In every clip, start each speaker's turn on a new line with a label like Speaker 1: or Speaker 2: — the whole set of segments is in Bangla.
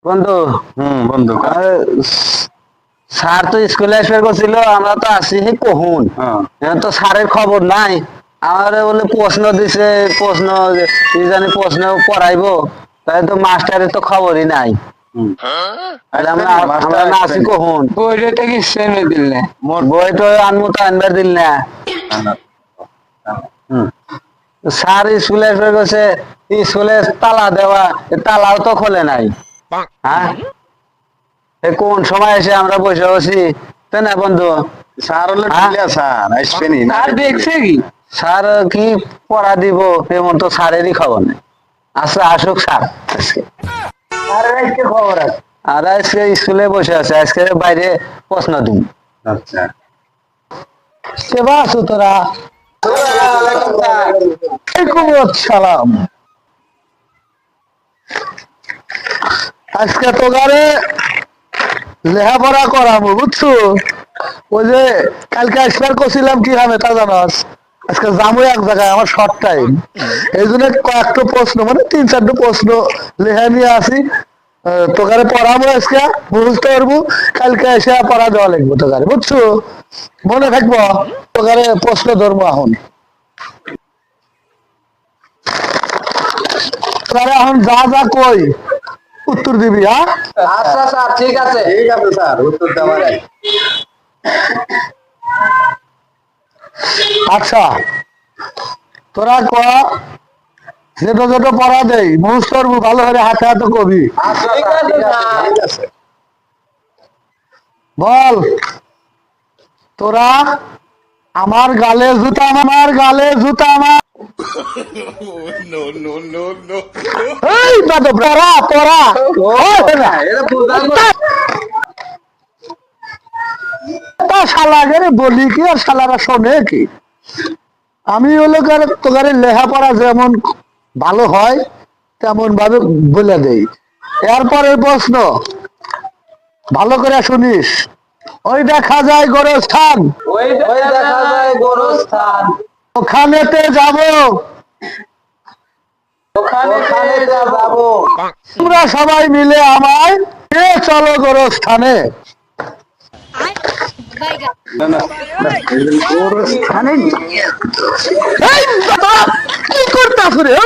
Speaker 1: বন্ধু।
Speaker 2: বন্ধু
Speaker 1: স্যার তো স্কুলে আসবে করছিল, আমরা তো আসি হে কহুন। এখন তো স্যারের খবর নাই। আমারে বলে প্রশ্ন দিছে, প্রশ্ন কি জানি প্রশ্ন পড়াইবো, তাই তো মাস্টারের তো খবরই নাই। তাহলে আমরা না আসি কহুন।
Speaker 3: বইটা কি সেনে দিলে
Speaker 1: বই তো আনমু তো আনবার দিল না। স্যার স্কুলে আসবে গেছে, স্কুলে তালা দেওয়া, তালাও তো খোলে নাই। হ্যাঁ, কোন সময় এসে আমরা বসে বসি, তাই না বন্ধু?
Speaker 2: স্যার হলে স্যার আসবেনি না,
Speaker 3: আর দেখছে কি
Speaker 1: স্যার কি পড়া দিব এমন তো স্যারেরই খবর নেই। আচ্ছা আসুক স্যার আজকে। আজকে খবর আছে, আর আজকে স্কুলে বসে আছে, আজকে বাইরে প্রশ্ন দিন।
Speaker 2: আচ্ছা
Speaker 1: কেবা আছো তোরা? সালাম। আজকে তো গারে লেখাপড়া করাবো বুঝছো। ওই যে কালকে আসবার করছিলাম কি হবে তা জানাস, আজকে যাবো এক জায়গায়, আমার শর্ট টাইম, এই জন্য কয়েকটা প্রশ্ন মানে 3-4টা প্রশ্ন লেখা নিয়ে আসি। তোকারে পড়াবো আজকে, বুঝতে পারবো, কালকে এসে পড়া দেওয়া লাগবো তোকারে, বুঝছো? মনে থাকবো, তোকারে প্রশ্ন ধরবো এখন। তোকারে এখন যা যা কই উত্তর দিবি, হ্যাঁ?
Speaker 3: আচ্ছা স্যার ঠিক আছে
Speaker 2: স্যার উত্তর দেওয়ার
Speaker 1: আচ্ছা তোরা ক, যেটা যেটা পড়া দেই মুখস্থ করবো, ভালো করে হাতে হাতে কবি।
Speaker 3: ঠিক আছে
Speaker 1: বল, তোরা আমার গালে জুতা, আমার গালে জুতা, আমার এই দাদা পড়া পড়া তা শালা করে বলি কি আর শালারা শোনে কি? আমি হলো তোকারে লেখাপড়া যেমন ভালো হয় তেমন ভাবে বলে দেই। এরপরের প্রশ্ন ভালো করে শুনিস। ওই দেখা যায় গোরস্থান,
Speaker 3: ওই দেখা যায় গোরস্থান,
Speaker 1: ওখানেতে যাব,
Speaker 3: ওখানে যাবো
Speaker 1: তোমরা সবাই মিলে আমায় নিয়ে চলো গোরস্থানে। গোরস্থানে এই দাদা, কি করতাছ রে?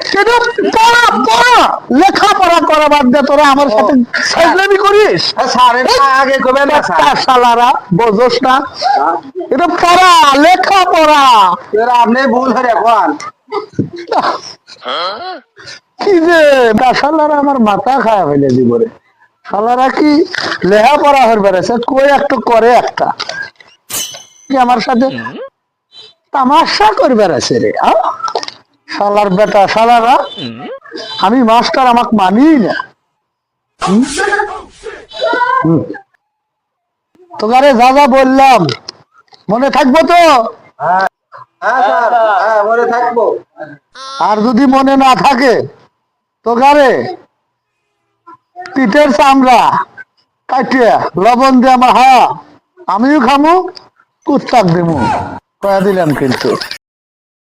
Speaker 1: সেটা পড়া পড়া, লেখাপড়া করা বাদ দে, তোরা আমার সাথে সাইজলামি করিস।
Speaker 2: স্যারের আগে কবে না স্যার?
Speaker 1: শালারা বোঝোস না, এটা পড়া লেখাপড়া।
Speaker 2: আপনি ভুল হয়ে এখন
Speaker 1: কি যে শালারা আমার মাথা খায়া ফেলে দিব রে। শালারা কি লেখাপড়া হয়ে বেড়েছে, কই একটা করে একটা কি আমার সাথে তামাশা করে বেড়াচ্ছে রে। শালার বেটা শালারা, আমি মাস্টার, আমাকে মানি না। তোকারে যা যা বললাম মনে থাকবো তো?
Speaker 2: হ্যাঁ স্যার, হ্যাঁ মনে থাকবো।
Speaker 1: আর যদি মনে না থাকে তোকারে পিঠের চামড়া কাটিয়া লবণ দিয়ে আমার, হ্যাঁ আমিও খামু, কুত্তাক দিমু, কয়া দিলাম কিন্তু।